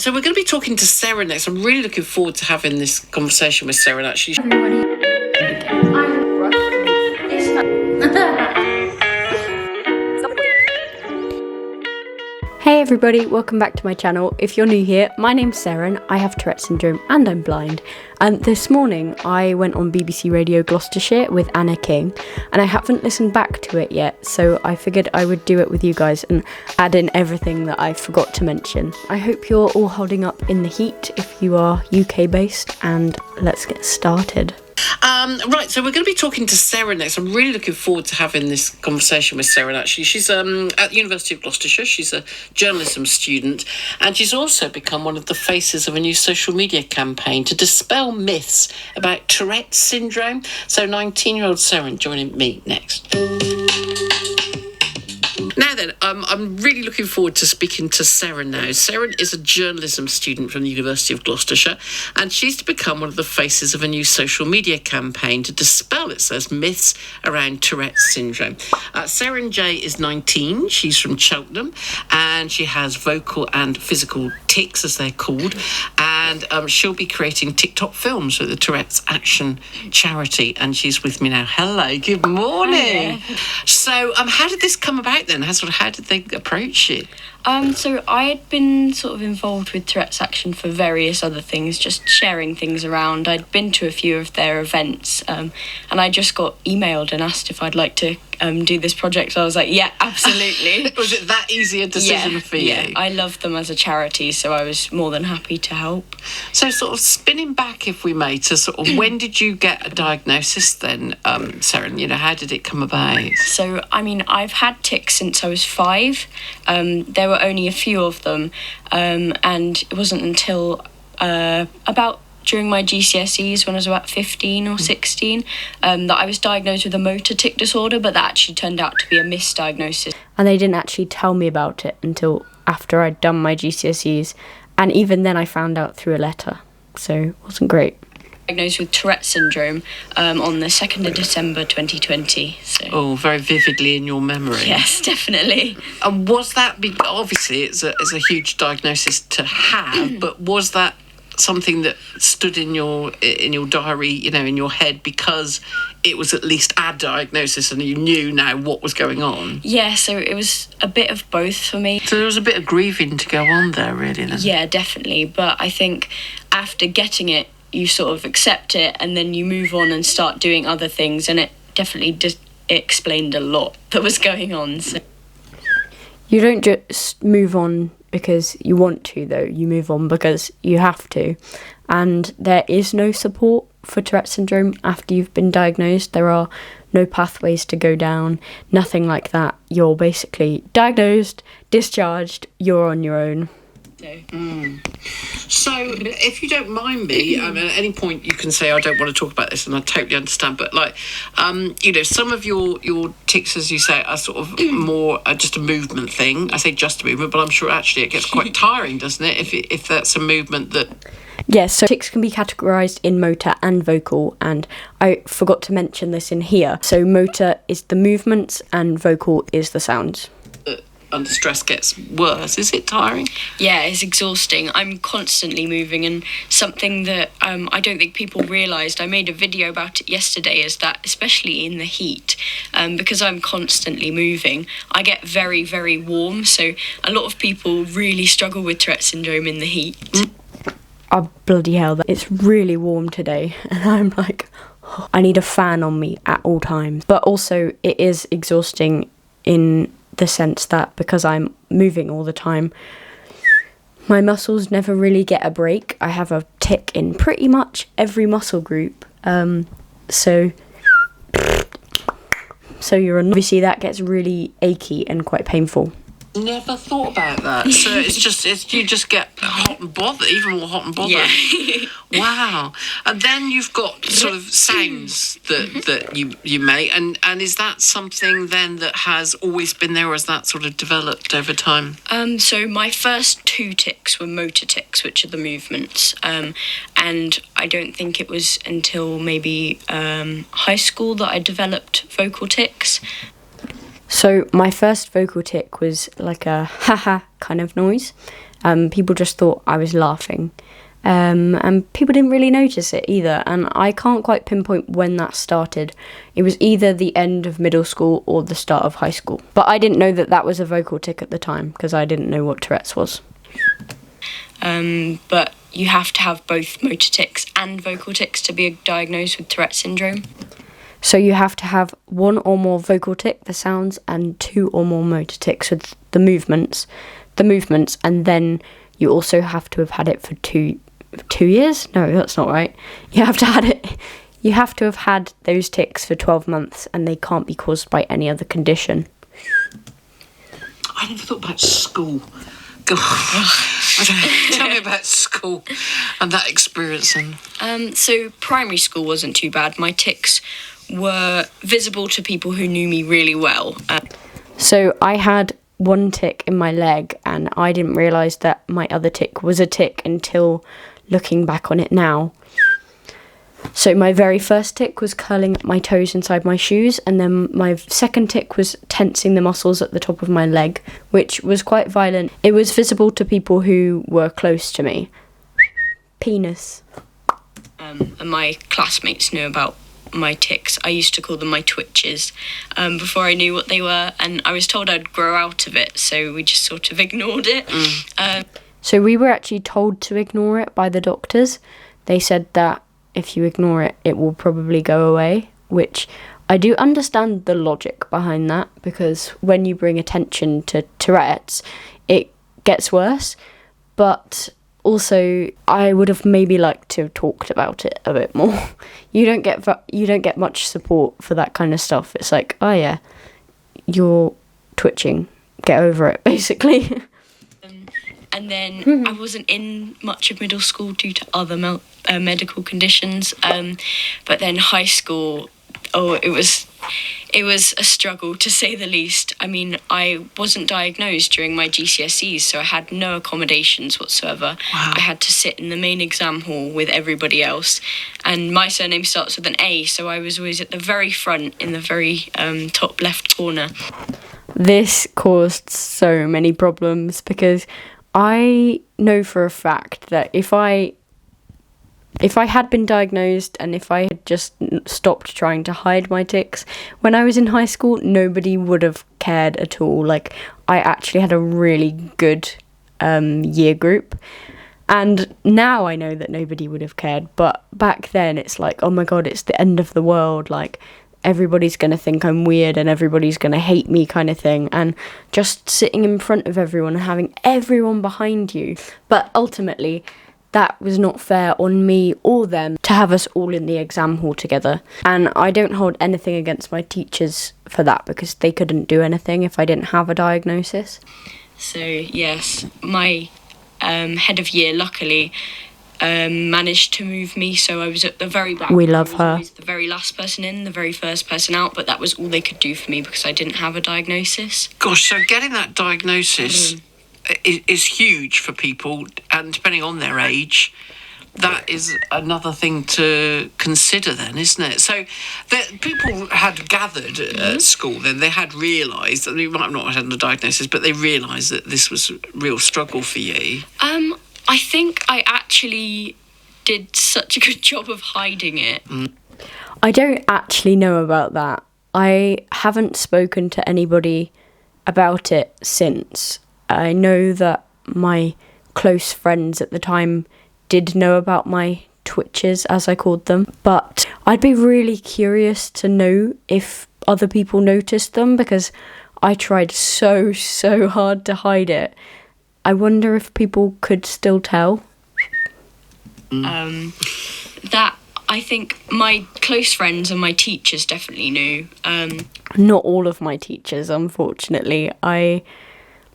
So we're going to be talking to Sarah next. I'm really looking forward to having this conversation with Sarah, actually. Hey everybody, welcome back to my channel. If you're new here, my name's Sarah and I have Tourettes syndrome and I'm blind. And this morning I went on BBC Radio Gloucestershire with Anna King and I haven't listened back to it yet, so I figured I would do it with you guys and add in everything that I forgot to mention. I hope you're all holding up in the heat if you are UK based, and let's get started. Right, so we're going to be talking to Sarah next. I'm really looking forward to having this conversation with Sarah, actually. She's at the University of Gloucestershire. She's a journalism student, and she's also become one of the faces of a new social media campaign to dispel myths about Tourettes syndrome. So 19-year-old Sarah joining me next. Now then, I'm really looking forward to speaking to Sarah now. Sarah is a journalism student from the University of Gloucestershire, and she's to become one of the faces of a new social media campaign to dispel, it says, myths around Tourette's syndrome. Sarah J is 19, she's from Cheltenham, and she has vocal and physical tics, as they're called, and she'll be creating TikTok films for the Tourette's Action charity, and she's with me now. Hello, good morning. Hi. So how did this come about then? How did they approach you? So I had been sort of involved with Tourette's Action for various other things, just sharing things around. I'd been to a few of their events, and I just got emailed and asked if I'd like to do this project. So I was like, yeah, absolutely. Was it that easy a decision for you? Yeah, I love them as a charity, so I was more than happy to help. So sort of spinning back, if we may, to sort of when did you get a diagnosis then, Sarah? You know, how did it come about? So, I mean, I've had tics since I was 5. There were only a few of them, and it wasn't until about during my GCSEs, when I was about 15 or 16, that I was diagnosed with a motor tic disorder, but that actually turned out to be a misdiagnosis. And they didn't actually tell me about it until after I'd done my GCSEs, and even then I found out through a letter, so it wasn't great. Diagnosed with Tourette's syndrome on the 2nd of December 2020. So. Oh, very vividly in your memory. Yes, definitely. And was that, obviously it's a huge diagnosis to have, but was that something that stood in your diary, you know, in your head, because it was at least a diagnosis and you knew now what was going on? Yeah, so it was a bit of both for me. So there was a bit of grieving to go on there, really, then? Yeah, definitely. But I think after getting it, you sort of accept it and then you move on and start doing other things, and it definitely it explained a lot that was going on. So. You don't just move on because you want to, though. You move on because you have to. And there is no support for Tourette's syndrome after you've been diagnosed. There are no pathways to go down, nothing like that. You're basically diagnosed, discharged, you're on your own. So, if you don't mind me, at any point you can say I don't want to talk about this, and I totally understand. But you know, some of your tics, as you say, are sort of more just a movement thing. I say just a movement, but I'm sure actually it gets quite tiring, doesn't it? If that's a movement that. Yes, so tics can be categorised in motor and vocal, and I forgot to mention this in here. So motor is the movements and vocal is the sounds. Under stress gets worse. Is it tiring? Yeah, it's exhausting. I'm constantly moving, and something that I don't think people realised, I made a video about it yesterday, is that especially in the heat, because I'm constantly moving, I get very, very warm. So a lot of people really struggle with Tourette's syndrome in the heat. Oh, bloody hell, it's really warm today, and I'm like, oh, I need a fan on me at all times. But also it is exhausting in the sense that because I'm moving all the time, my muscles never really get a break. I have a tic in pretty much every muscle group, so you're obviously that gets really achy and quite painful. Never thought about that. So you just get hot and bothered, even more hot and bothered. Yeah. Wow. And then you've got sort of sounds that you make, and is that something then that has always been there, or has that sort of developed over time? So my first 2 tics were motor tics, which are the movements, and I don't think it was until maybe high school that I developed vocal tics. So my first vocal tic was like a haha kind of noise, People just thought I was laughing. And people didn't really notice it either, and I can't quite pinpoint when that started. It was either the end of middle school or the start of high school. But I didn't know that that was a vocal tic at the time, because I didn't know what Tourette's was. But you have to have both motor tics and vocal tics to be diagnosed with Tourette's syndrome. So you have to have one or more vocal tic, the sounds, and two or more motor tics with the movements, and then you also have to have had it for 2 years? No, that's not right. You have to have had those tics for 12 months, and they can't be caused by any other condition. I never thought about school. God, tell me about school and that experience. So primary school wasn't too bad. My tics were visible to people who knew me really well. So I had one tic in my leg, and I didn't realise that my other tic was a tic until looking back on it now. So my very first tic was curling up my toes inside my shoes, and then my second tic was tensing the muscles at the top of my leg, which was quite violent. It was visible to people who were close to me. Penis. And my classmates knew about my tics. I used to call them my twitches before I knew what they were, and I was told I'd grow out of it, so we just sort of ignored it. So we were actually told to ignore it by the doctors. They said that if you ignore it, it will probably go away, which I do understand the logic behind that, because when you bring attention to Tourette's, it gets worse. But also, I would have maybe liked to have talked about it a bit more. You don't get much support for that kind of stuff. It's like, oh yeah, you're twitching, get over it, basically. And then I wasn't in much of middle school due to other medical conditions. But then high school, it was a struggle, to say the least. I mean, I wasn't diagnosed during my GCSEs, so I had no accommodations whatsoever. Wow. I had to sit in the main exam hall with everybody else. And my surname starts with an A, so I was always at the very front, in the very top left corner. This caused so many problems, because I know for a fact that if I had been diagnosed, and if I had just stopped trying to hide my tics when I was in high school, nobody would have cared at all. Like, I actually had a really good year group, and now I know that nobody would have cared, but back then it's like, oh my god, it's the end of the world, like, everybody's going to think I'm weird and everybody's going to hate me, kind of thing. And just sitting in front of everyone and having everyone behind you. But ultimately, that was not fair on me or them to have us all in the exam hall together. And I don't hold anything against my teachers for that, because they couldn't do anything if I didn't have a diagnosis. So yes, my head of year, luckily, managed to move me, so I was at the very back. We love her. I was the very last person in, the very first person out, but that was all they could do for me because I didn't have a diagnosis. Gosh, so getting that diagnosis is huge for people, and depending on their age, that is another thing to consider then, isn't it? So people had gathered at school then, they had realised that you might have not had the diagnosis, but they realised that this was a real struggle for you. I think I actually did such a good job of hiding it. I don't actually know about that. I haven't spoken to anybody about it since. I know that my close friends at the time did know about my twitches, as I called them, but I'd be really curious to know if other people noticed them, because I tried so hard to hide it. I wonder if people could still tell. That, I think my close friends and my teachers definitely knew. Not all of my teachers, unfortunately. My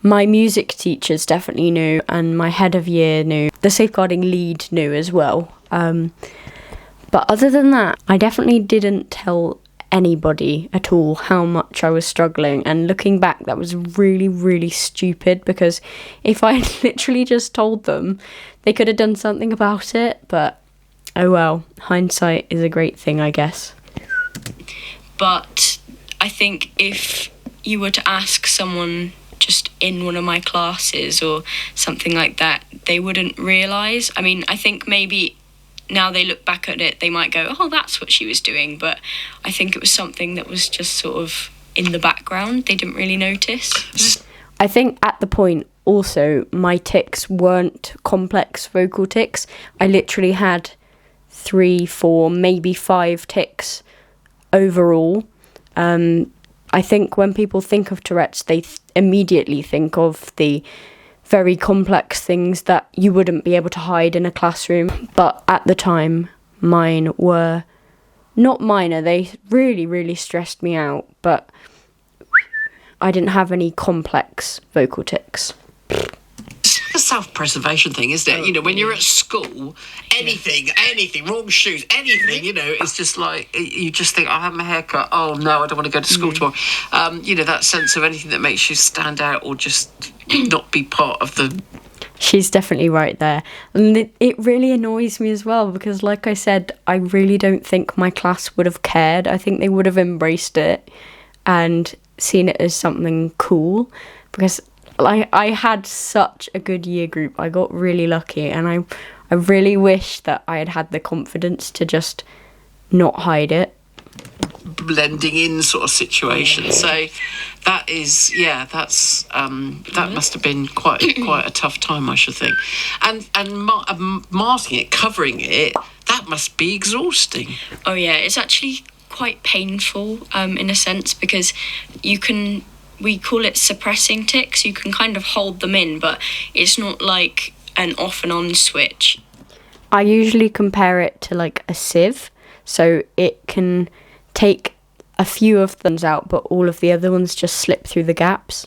music teachers definitely knew, and my head of year knew. The safeguarding lead knew as well. But other than that, I definitely didn't tell anybody at all how much I was struggling. And looking back, that was really stupid, because if I had literally just told them, they could have done something about it. But oh well, hindsight is a great thing, I guess. But I think if you were to ask someone just in one of my classes or something like that, they wouldn't realise. I mean, I think maybe now they look back at it, they might go, oh, that's what she was doing. But I think it was something that was just sort of in the background. They didn't really notice. I think at the point also my tics weren't complex vocal tics. I literally had 3, 4, maybe 5 tics overall. I think when people think of Tourette's, they immediately think of the very complex things that you wouldn't be able to hide in a classroom. But at the time, mine were not minor. They really, really stressed me out, but I didn't have any complex vocal tics. It's like a self-preservation thing, isn't it? You know, when you're at school, anything, wrong shoes, anything, you know, it's just like, you just think, I'll have my hair cut. Oh, no, I don't want to go to school tomorrow. You know, that sense of anything that makes you stand out or just not be part of the... She's definitely right there. And it really annoys me as well because, like I said, I really don't think my class would have cared. I think they would have embraced it and seen it as something cool because I had such a good year group. I got really lucky and I really wish that I had the confidence to just not hide it. Blending in sort of situation. So that is, that's that must have been quite a tough time, I should think. And masking it, covering it, that must be exhausting. Oh yeah, it's actually quite painful in a sense because we call it suppressing tics. You can kind of hold them in, but it's not like an off and on switch. I usually compare it to like a sieve, so it can take a few of them out, but all of the other ones just slip through the gaps.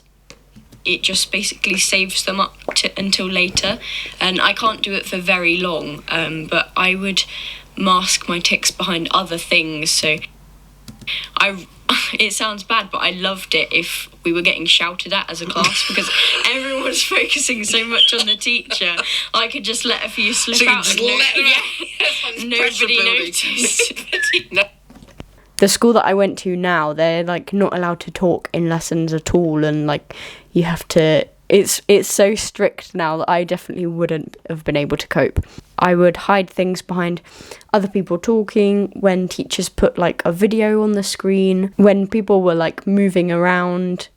It just basically saves them up until later, and I can't do it for very long, but I would mask my tics behind other things, so it sounds bad, but I loved it if we were getting shouted at as a class because everyone was focusing so much on the teacher. I could just let a few slip out and nobody noticed. The school that I went to now, they're like not allowed to talk in lessons at all, and like you have to. It's so strict now that I definitely wouldn't have been able to cope. I would hide things behind other people talking, when teachers put like a video on the screen, when people were like moving around.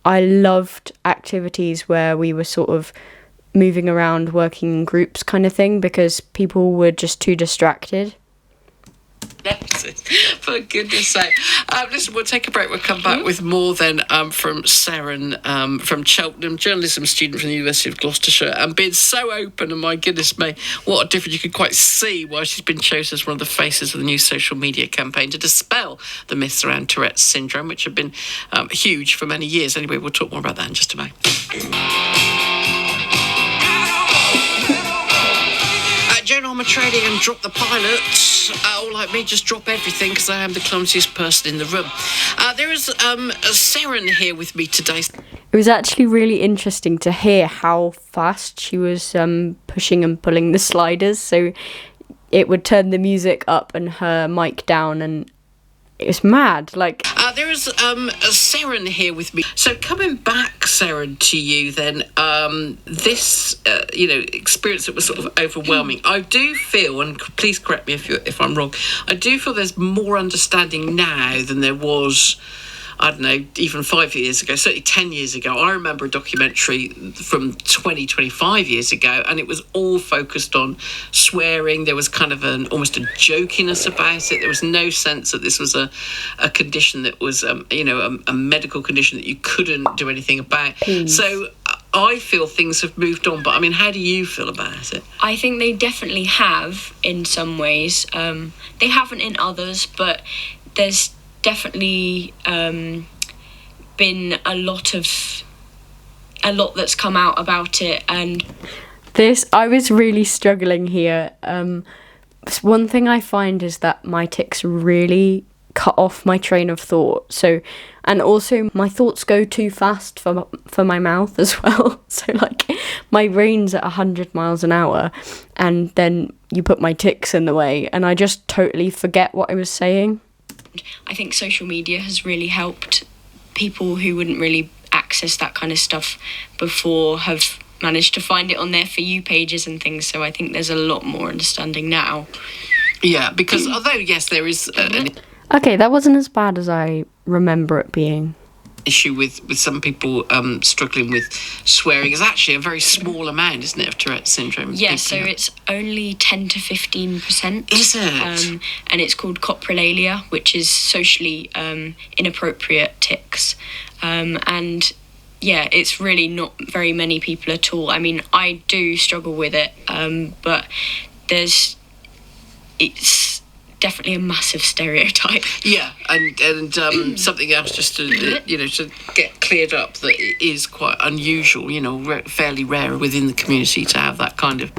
I loved activities where we were sort of moving around, working in groups kind of thing, because people were just too distracted. For goodness sake. Listen, we'll take a break. We'll come back with more then from Seren from Cheltenham, journalism student from the University of Gloucestershire, and being so open, and my goodness me, what a difference. You can quite see why she's been chosen as one of the faces of the new social media campaign to dispel the myths around Tourette's syndrome, which have been huge for many years. Anyway, we'll talk more about that in just a moment. Joan Armour trading and drop the pilot, or like me, just drop everything because I am the clumsiest person in the room. There is Seren here with me today. It was actually really interesting to hear how fast she was pushing and pulling the sliders, so it would turn the music up and her mic down, and it was mad. Like there is Seren here with me. So coming back, Seren, to you then, this experience that was sort of overwhelming. I do feel, and please correct me if I'm wrong, I do feel there's more understanding now than there was, I don't know, even 5 years ago, certainly 10 years ago. I remember a documentary from 25 years ago, and it was all focused on swearing. There was kind of almost a jokiness about it. There was no sense that this was a condition that was, a medical condition that you couldn't do anything about. So I feel things have moved on, but I mean, how do you feel about it? I think they definitely have in some ways. They haven't in others, but there's definitely been a lot that's come out about it. And I was really struggling here. One thing I find is that my tics really cut off my train of thought, and also my thoughts go too fast for my mouth as well. So like my brain's at 100 miles an hour, and then you put my tics in the way and I just totally forget what I was saying. I think social media has really helped people who wouldn't really access that kind of stuff before have managed to find it on their For You pages and things. So I think there's a lot more understanding now. Yeah, because although, yes, there is an Okay, that wasn't as bad as I remember it being. issue with some people struggling with swearing, is actually a very small amount, isn't it, of Tourette's syndrome? Yeah, so it's only 10 to 15%. Is it? And it's called coprolalia, which is socially inappropriate tics. And yeah, it's really not very many people at all. I mean, I do struggle with it, but it's definitely a massive stereotype. Yeah, and something else just to to get cleared up, that it is quite unusual, fairly rare within the community to have that kind of.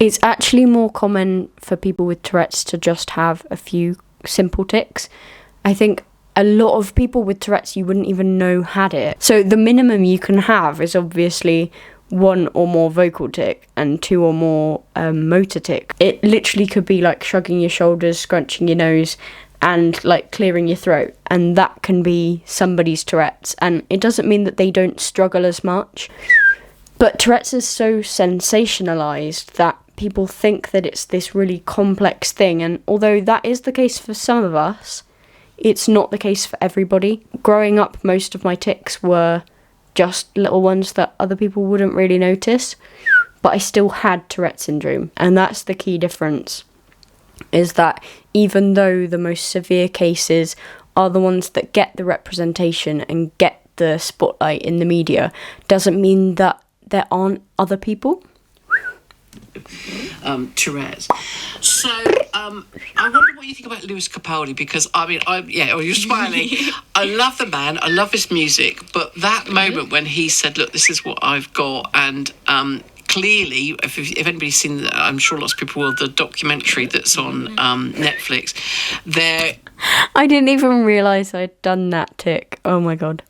It's actually more common for people with Tourette's to just have a few simple tics. I think a lot of people with Tourette's you wouldn't even know had it. So the minimum you can have is obviously 1 or more vocal tic and 2 or more motor tic. It literally could be like shrugging your shoulders, scrunching your nose, and like clearing your throat, and that can be somebody's Tourette's. And it doesn't mean that they don't struggle as much, but Tourette's is so sensationalized that people think that it's this really complex thing, and although that is the case for some of us, it's not the case for everybody. Growing up, most of my tics were just little ones that other people wouldn't really notice, but I still had Tourette's syndrome, and that's the key difference, is that even though the most severe cases are the ones that get the representation and get the spotlight in the media, doesn't mean that there aren't other people. Tourette's. So, I wonder what you think about Lewis Capaldi, because you're smiling. I love the man, I love his music, but that moment when he said, "Look, this is what I've got," and clearly, if anybody's seen, I'm sure lots of people will, the documentary that's on Netflix, I didn't even realise I'd done that tic. Oh my god.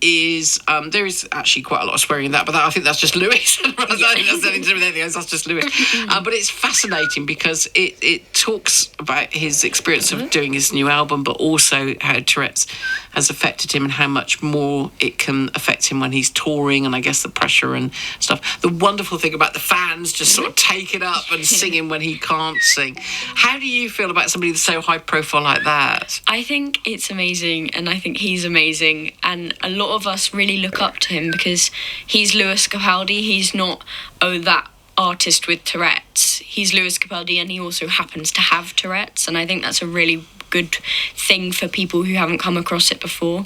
There is actually quite a lot of swearing in that, but I think that's just Lewis. I don't think that's anything to do with anything else, that's just Lewis. But it's fascinating because it talks about his experience of doing his new album, but also how Tourette's has affected him and how much more it can affect him when he's touring, and I guess the pressure and stuff. The wonderful thing about the fans just sort of taking up and singing when he can't sing. How do you feel about somebody that's so high profile like that? I think it's amazing, and I think he's amazing, and a lot of us really look up to him because he's Lewis Capaldi. He's not, that artist with Tourette's. He's Lewis Capaldi, and he also happens to have Tourette's, and I think that's a really good thing for people who haven't come across it before.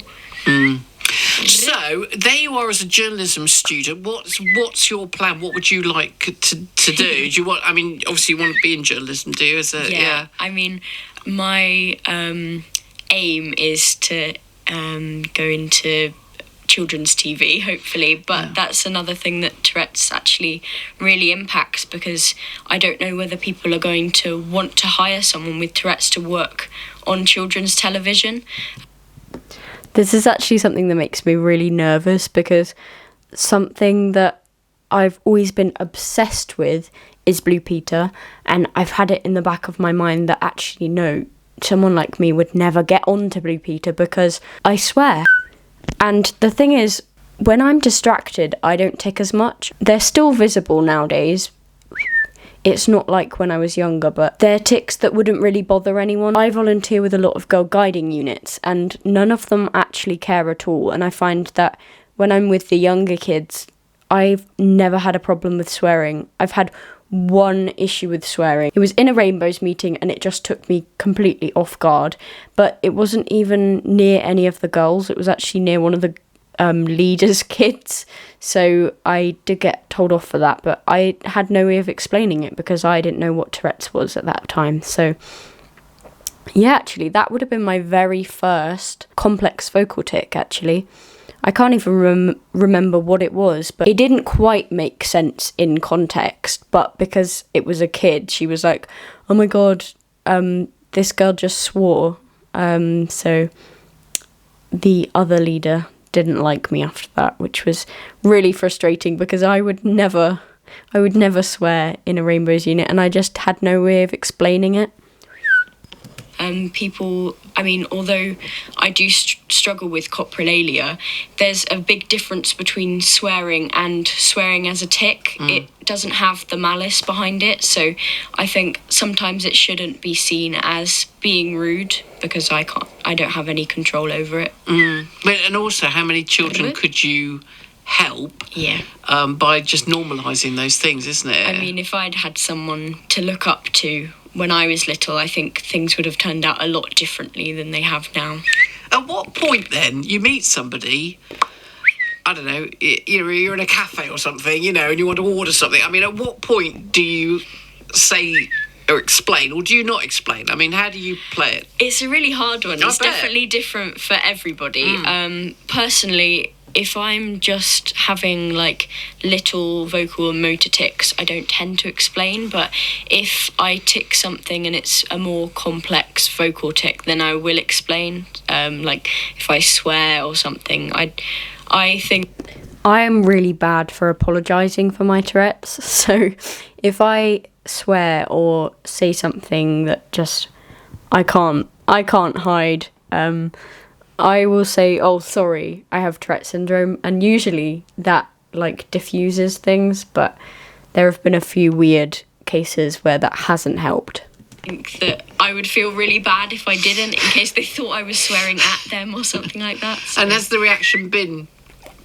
So there you are as a journalism student. What's your plan? What would you like to do? Do you want? I mean, obviously you want to be in journalism, do you? Yeah. I mean, my aim is to go into children's TV, hopefully, but that's another thing that Tourette's actually really impacts, because I don't know whether people are going to want to hire someone with Tourette's to work on children's television. This is actually something that makes me really nervous, because something that I've always been obsessed with is Blue Peter, and I've had it in the back of my mind that actually no, someone like me would never get onto Blue Peter because I swear. And the thing is, when I'm distracted, I don't tic as much. They're still visible nowadays. It's not like when I was younger, but they're tics that wouldn't really bother anyone. I volunteer with a lot of girl guiding units, and none of them actually care at all. And I find that when I'm with the younger kids, I've never had a problem with swearing. I've had one issue with swearing. It was in a Rainbows meeting, and it just took me completely off guard. But it wasn't even near any of the girls. It was actually near one of the leaders' kids. So I did get told off for that, but I had no way of explaining it because I didn't know what Tourette's was at that time. So yeah, actually, that would have been my very first complex vocal tic, actually. I can't even remember what it was, but it didn't quite make sense in context. But because it was a kid, she was like, "Oh my god, this girl just swore." So the other leader didn't like me after that, which was really frustrating because I would never swear in a Rainbows unit, and I just had no way of explaining it. People, I mean, although I do struggle with coprolalia, there's a big difference between swearing and swearing as a tic. It doesn't have the malice behind it, so I think sometimes it shouldn't be seen as being rude, because I don't have any control over it. But, and also, how many children could you help by just normalising those things, isn't it? I mean, if I'd had someone to look up to when I was little, I think things would have turned out a lot differently than they have now. At what point then you meet somebody, I don't know, you're in a cafe or something, and you want to order something? I mean, at what point do you say or explain, or do you not explain? I mean, how do you play it? It's a really hard one. It's definitely different for everybody. Personally, if I'm just having like little vocal and motor tics, I don't tend to explain. But if I tic something and it's a more complex vocal tic, then I will explain. Like if I swear or something, I think I am really bad for apologising for my Tourette's. So if I swear or say something that just I can't hide, I will say, oh, sorry, I have Tourette syndrome, and usually that like diffuses things, but there have been a few weird cases where that hasn't helped. I think that I would feel really bad if I didn't, in case they thought I was swearing at them or something like that. So. And has the reaction been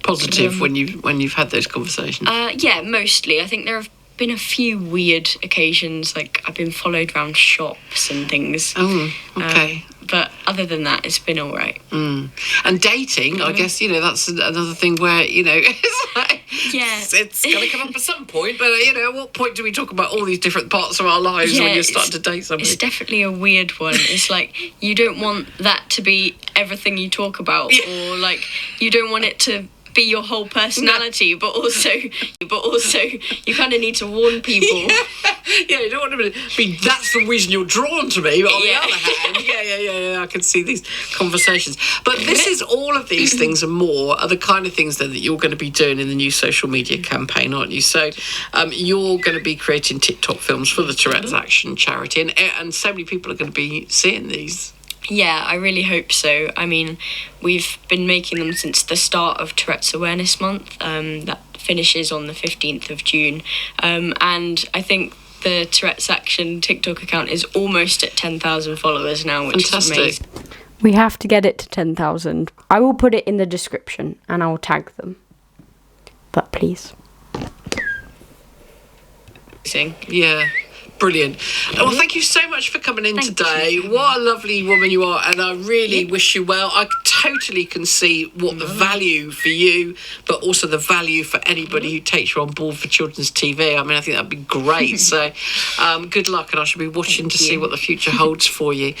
positive when you've had those conversations? Yeah, mostly. I think there have been a few weird occasions, like I've been followed around shops and things. Oh, okay. But other than that, it's been all right. And dating, I guess, that's another thing where, it's like, it's going to come up at some point, but, at what point do we talk about all these different parts of our lives when you're starting to date somebody? It's definitely a weird one. It's like, you don't want that to be everything you talk about, or like, you don't want it to be your whole personality, but also you kind of need to warn people. Yeah, you don't want to be that's the reason you're drawn to me, but on the other hand, I can see these conversations. But this is all of these things and more are the kind of things that you're going to be doing in the new social media campaign, aren't you? So you're going to be creating TikTok films for the Tourettes Action charity, and so many people are going to be seeing these. Yeah, I really hope so. I mean, we've been making them since the start of Tourette's Awareness Month. That finishes on the 15th of June. And I think the Tourette's Action TikTok account is almost at 10,000 followers now, which is amazing. We have to get it to 10,000. I will put it in the description and I'll tag them. But please. Yeah. Brilliant. Well, thank you so much for coming in today. What a lovely woman you are, and I really wish you well. I totally can see what the value for you, but also the value for anybody who takes you on board for children's TV. I mean, I think that'd be great. So good luck, and I shall be watching to see what the future holds for you.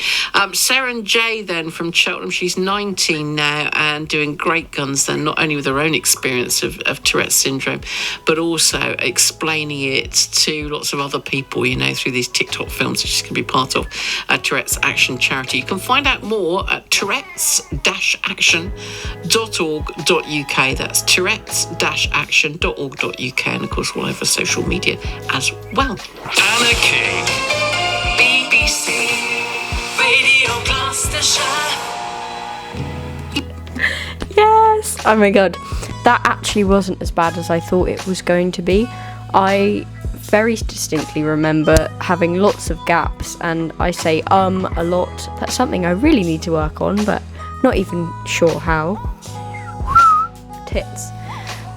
Sarah J then from Cheltenham, she's 19 now and doing great guns then, not only with her own experience of Tourette's syndrome, but also explaining it to lots of other people, through these TikTok films that she's going to be part of Tourette's Action charity. You can find out more at tourettes-action.org.uk. That's tourettes-action.org.uk, and of course all over social media as well. Anna King, BBC Radio Gloucestershire. Yes! Oh my god, that actually wasn't as bad as I thought it was going to be. I very distinctly remember having lots of gaps, and I say a lot. That's something I really need to work on, but not even sure how. Tits.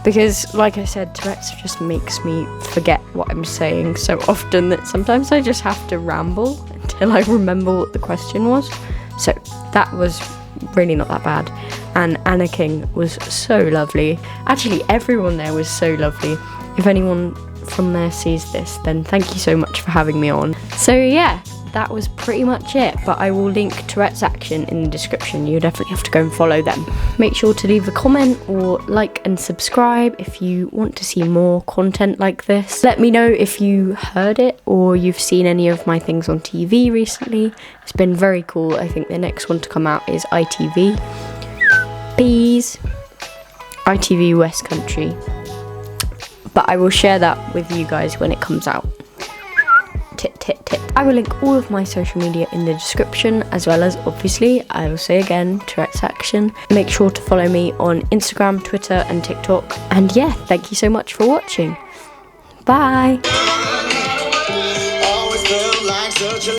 Because, like I said, Tourette's just makes me forget what I'm saying so often that sometimes I just have to ramble until I remember what the question was. So that was really not that bad. And Anna King was so lovely. Actually, everyone there was so lovely. If anyone from there sees this, then thank you so much for having me on. So yeah, that was pretty much it, but I will link Tourette's Action in the description. You definitely have to go and follow them. Make sure to leave a comment or like and subscribe if you want to see more content like this. Let me know if you heard it or you've seen any of my things on TV recently. It's been very cool. I think the next one to come out is ITV. Peas. ITV West Country. But I will share that with you guys when it comes out. Tit, tit, tit. I will link all of my social media in the description, as well as, obviously, I will say again, Tourette's Action. Make sure to follow me on Instagram, Twitter and TikTok. And yeah, thank you so much for watching. Bye!